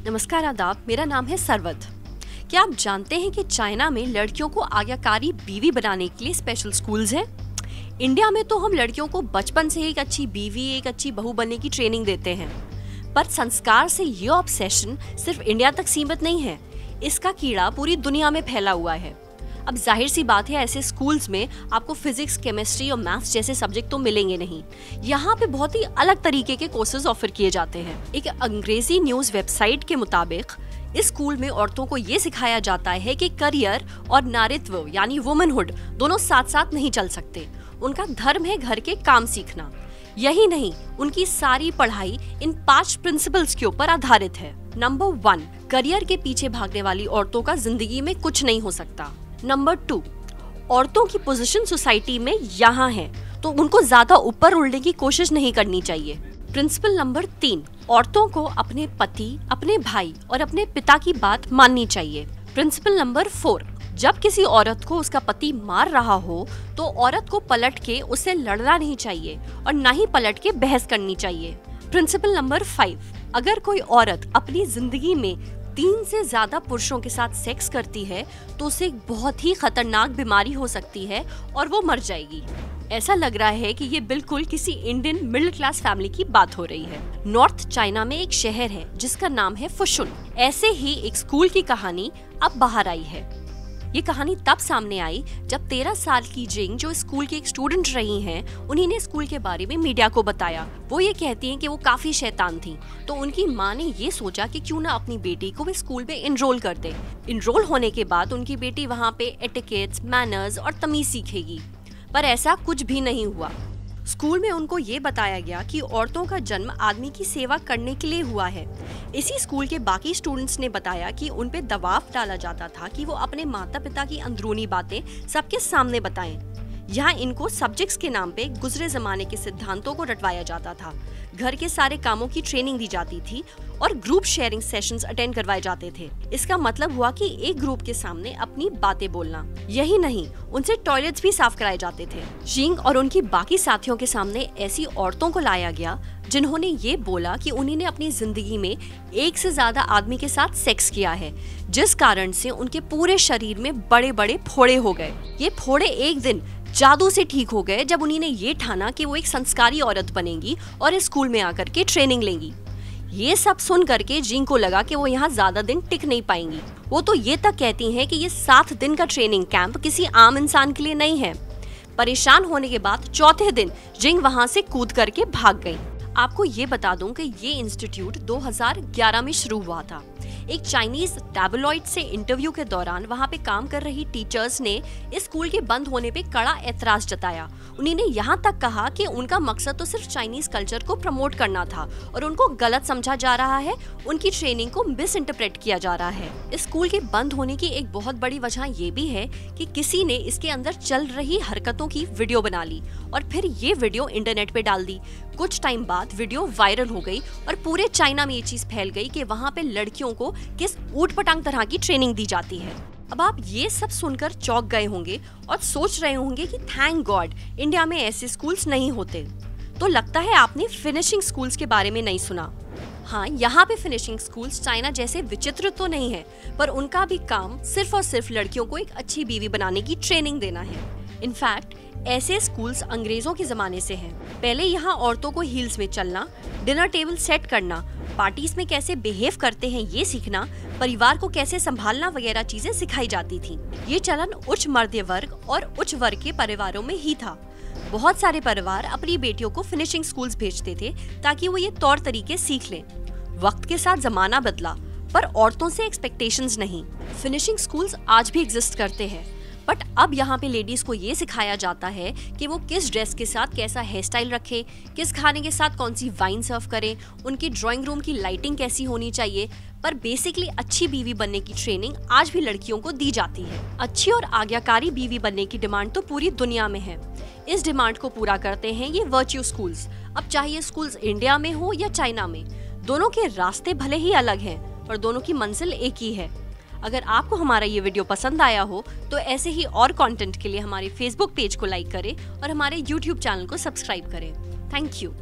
नमस्कार, आदाब। मेरा नाम है सरवद। क्या आप जानते हैं कि चाइना में लड़कियों को आज्ञाकारी बीवी बनाने के लिए स्पेशल स्कूल्स हैं? इंडिया में तो हम लड़कियों को बचपन से एक अच्छी बीवी, एक अच्छी बहू बनने की ट्रेनिंग देते हैं, पर संस्कार से ये ऑब्सेशन सिर्फ इंडिया तक सीमित नहीं है। इसका कीड़ा पूरी दुनिया में फैला हुआ है। अब जाहिर सी बात है, ऐसे स्कूल्स में आपको फिजिक्स, केमिस्ट्री और मैथ्स जैसे सब्जेक्ट तो मिलेंगे नहीं। यहाँ पे बहुत ही अलग तरीके के कोर्सेज ऑफर किए जाते हैं। एक अंग्रेजी न्यूज वेबसाइट के मुताबिक इस स्कूल में औरतों को ये सिखाया जाता है कि करियर और नारीत्व यानी वुमनहुड दोनों साथ साथ नहीं चल सकते। उनका धर्म है घर के काम सीखना। यही नहीं, उनकी सारी पढ़ाई इन 5 प्रिंसिपल्स के ऊपर आधारित है। नंबर 1, करियर के पीछे भागने वाली औरतों का जिंदगी में कुछ नहीं हो सकता। नंबर 2, औरतों की पोजीशन सोसाइटी में यहाँ है तो उनको ज्यादा ऊपर उड़ने की कोशिश नहीं करनी चाहिए। प्रिंसिपल नंबर 3, औरतों को अपने पति, अपने भाई और अपने पिता की बात माननी चाहिए। प्रिंसिपल नंबर 4, जब किसी औरत को उसका पति मार रहा हो तो औरत को पलट के उससे लड़ना नहीं चाहिए और ना ही पलट के बहस करनी चाहिए। प्रिंसिपल नंबर 5, अगर कोई औरत अपनी जिंदगी में 3 से ज्यादा पुरुषों के साथ सेक्स करती है तो उसे एक बहुत ही खतरनाक बीमारी हो सकती है और वो मर जाएगी। ऐसा लग रहा है कि ये बिल्कुल किसी इंडियन मिडिल क्लास फैमिली की बात हो रही है। नॉर्थ चाइना में एक शहर है जिसका नाम है फुशुन। ऐसे ही एक स्कूल की कहानी अब बाहर आई है। ये कहानी तब सामने आई जब 13 साल की जिंग, जो स्कूल की एक स्टूडेंट रही हैं, उन्हीं ने स्कूल के बारे में मीडिया को बताया। वो ये कहती हैं कि वो काफी शैतान थी, तो उनकी माँ ने ये सोचा कि क्यों ना अपनी बेटी को भी स्कूल में इनरोल कर दे। इनरोल होने के बाद उनकी बेटी वहाँ पे एटिकेट्स, मैनर्स और तमीज सीखेगी, पर ऐसा कुछ भी नहीं हुआ। स्कूल में उनको ये बताया गया कि औरतों का जन्म आदमी की सेवा करने के लिए हुआ है। इसी स्कूल के बाकी स्टूडेंट्स ने बताया कि उन पे दबाव डाला जाता था कि वो अपने माता पिता की अंदरूनी बातें सबके सामने बताएं। यहाँ इनको सब्जेक्ट्स के नाम पे गुजरे जमाने के सिद्धांतों को रटवाया जाता था, घर के सारे कामों की ट्रेनिंग दी जाती थी और ग्रुप शेयरिंग सेशंस अटेंड करवाए जाते थे। इसका मतलब हुआ कि एक ग्रुप के सामने अपनी बातें बोलना। यही नहीं, उनसे टॉयलेट्स भी साफ कराए जाते थे। जिंग और उनकी बाकी साथियों के सामने ऐसी औरतों को लाया गया जिन्होंने ये बोला कि उन्होंने अपनी जिंदगी में 1 से ज्यादा आदमी के साथ सेक्स किया है, जिस कारण से उनके पूरे शरीर में बड़े बड़े फोड़े हो गए। ये फोड़े एक दिन जादू से ठीक हो गए जब उन्होंने ये ठाना कि वो एक संस्कारी औरत बनेंगी और इस स्कूल में आकर के ट्रेनिंग लेंगी। ये सब सुन करके जिंग को लगा कि वो यहाँ ज्यादा दिन टिक नहीं पाएंगी। वो तो ये तक कहती हैं कि ये 7 दिन का ट्रेनिंग कैंप किसी आम इंसान के लिए नहीं है। परेशान होने के बाद चौथे दिन जिंग वहाँ से कूद करके भाग गई। आपको ये बता दूं कि ये इंस्टीट्यूट 2011 में शुरू हुआ था। एक चाइनीज टैबलॉइड से इंटरव्यू के दौरान वहाँ पे काम कर रही टीचर्स ने इस स्कूल के बंद होने पे कड़ा एतराज जताया। उन्होंने यहाँ तक कहा कि उनका मकसद तो सिर्फ चाइनीज कल्चर को प्रमोट करना था और उनको गलत समझा जा रहा है, उनकी ट्रेनिंग को मिस इंटरप्रेट किया जा रहा है। इस स्कूल के बंद होने की एक बहुत बड़ी वजह ये भी है कि किसी ने इसके अंदर चल रही हरकतों की वीडियो बना ली और फिर ये वीडियो इंटरनेट पे डाल दी। कुछ टाइम बाद वीडियो वायरल हो गई और पूरे चाइना में ये चीज फैल गई कि वहाँ पे लड़कियों को किस ऊट-पटांग तरह की ट्रेनिंग दी जाती है। अब आप ये सब सुनकर चौंक गए होंगे और सोच रहे होंगे कि थैंक गॉड इंडिया में ऐसे स्कूल्स नहीं होते। तो लगता है आपने फिनिशिंग स्कूल्स के बारे में नहीं सुना। हाँ, यहाँ पे फिनिशिंग स्कूल्स चाइना जैसे विचित्र तो नहीं है, पर उनका भी काम सिर्फ और सिर्फ लड़कियों को एक अच्छी बीवी बनाने की ट्रेनिंग देना है। इनफैक्ट ऐसे स्कूल्स अंग्रेजों के जमाने से हैं। पहले यहाँ औरतों को हील्स में चलना, डिनर टेबल सेट करना, पार्टीज में कैसे बिहेव करते हैं ये सीखना, परिवार को कैसे संभालना वगैरह चीजें सिखाई जाती थी। ये चलन उच्च मध्य वर्ग और उच्च वर्ग के परिवारों में ही था। बहुत सारे परिवार अपनी बेटियों को फिनिशिंग स्कूल्स भेजते थे ताकि वो ये तौर तरीके सीख लें। वक्त के साथ जमाना बदला, पर औरतों से एक्सपेक्टेशंस नहीं। फिनिशिंग स्कूल्स आज भी एग्जिस्ट करते हैं, बट अब यहाँ पे लेडीज को ये सिखाया जाता है कि वो किस ड्रेस के साथ कैसा हेयर स्टाइल रखे, किस खाने के साथ कौन सी वाइन सर्व करें, उनकी ड्राइंग रूम की लाइटिंग कैसी होनी चाहिए। पर बेसिकली अच्छी बीवी बनने की ट्रेनिंग आज भी लड़कियों को दी जाती है। अच्छी और आज्ञाकारी बीवी बनने की डिमांड तो पूरी दुनिया में है। इस डिमांड को पूरा करते हैं ये वर्च्यू स्कूल्स। अब चाहे ये स्कूल्स इंडिया में हो या चाइना में, दोनों के रास्ते भले ही अलग हैं, पर दोनों की मंजिल एक ही है। अगर आपको हमारा ये वीडियो पसंद आया हो तो ऐसे ही और कंटेंट के लिए हमारे फेसबुक पेज को लाइक करें और हमारे यूट्यूब चैनल को सब्सक्राइब करें। Thank you.